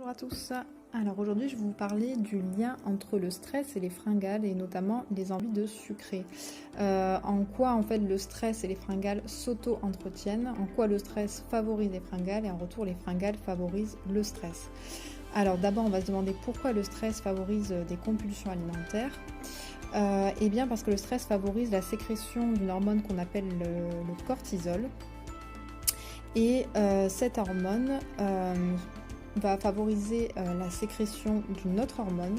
Bonjour à tous. Alors aujourd'hui je vais vous parler du lien entre le stress et les fringales et notamment les envies de sucrer. En quoi en fait le stress et les fringales s'auto-entretiennent, en quoi le stress favorise les fringales et en retour les fringales favorisent le stress. Alors d'abord on va se demander pourquoi le stress favorise des compulsions alimentaires. Eh bien parce que le stress favorise la sécrétion d'une hormone qu'on appelle le cortisol. Et cette hormone va favoriser la sécrétion d'une autre hormone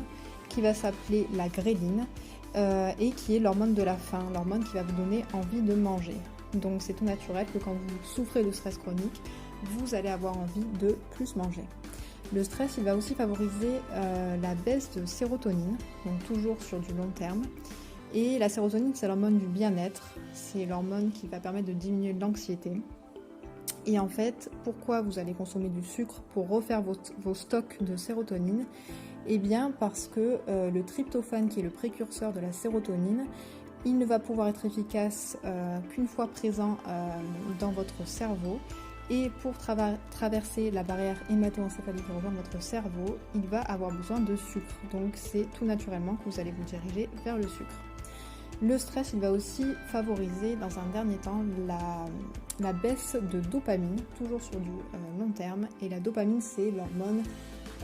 qui va s'appeler la gréline et qui est l'hormone de la faim, l'hormone qui va vous donner envie de manger. Donc c'est tout naturel que quand vous souffrez de stress chronique, vous allez avoir envie de plus manger. Le stress, il va aussi favoriser la baisse de sérotonine, donc toujours sur du long terme. Et la sérotonine, c'est l'hormone du bien-être, c'est l'hormone qui va permettre de diminuer l'anxiété. Et en fait, pourquoi vous allez consommer du sucre pour refaire vos stocks de sérotonine? Eh bien parce que le tryptophane, qui est le précurseur de la sérotonine, il ne va pouvoir être efficace qu'une fois présent dans votre cerveau. Et pour traverser la barrière hémato-encéphalique et rejoindre votre cerveau, il va avoir besoin de sucre. Donc c'est tout naturellement que vous allez vous diriger vers le sucre. Le stress, il va aussi favoriser dans un dernier temps la baisse de dopamine, toujours sur du long terme. Et la dopamine, c'est l'hormone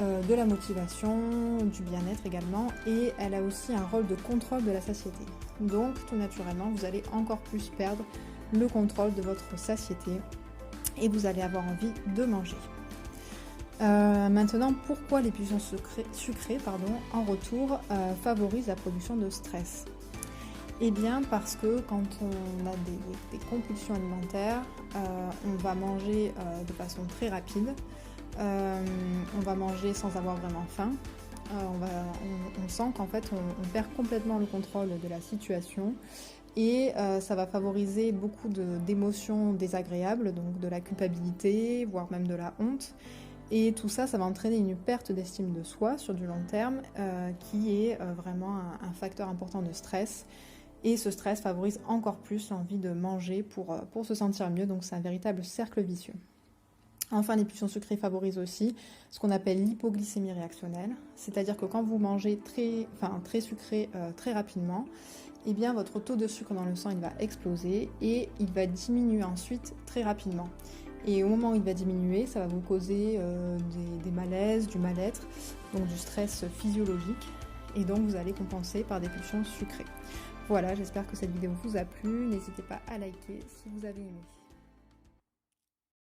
de la motivation, du bien-être également. Et elle a aussi un rôle de contrôle de la satiété. Donc, tout naturellement, vous allez encore plus perdre le contrôle de votre satiété et vous allez avoir envie de manger. Maintenant, pourquoi les pulsions sucrées en retour favorisent la production de stress? Eh bien parce que quand on a des compulsions alimentaires, on va manger de façon très rapide, on va manger sans avoir vraiment faim, on sent qu'en fait on perd complètement le contrôle de la situation et ça va favoriser beaucoup d'émotions désagréables, donc de la culpabilité, voire même de la honte. Et tout ça, ça va entraîner une perte d'estime de soi sur du long terme qui est vraiment un facteur important de stress. Et ce stress favorise encore plus l'envie de manger pour se sentir mieux, donc c'est un véritable cercle vicieux. Enfin, les pulsions sucrées favorisent aussi ce qu'on appelle l'hypoglycémie réactionnelle, c'est-à-dire que quand vous mangez très sucré très rapidement, eh bien votre taux de sucre dans le sang il va exploser et il va diminuer ensuite très rapidement. Et au moment où il va diminuer, ça va vous causer des malaises, du mal-être, donc du stress physiologique, et donc vous allez compenser par des pulsions sucrées. Voilà, j'espère que cette vidéo vous a plu. N'hésitez pas à liker si vous avez aimé.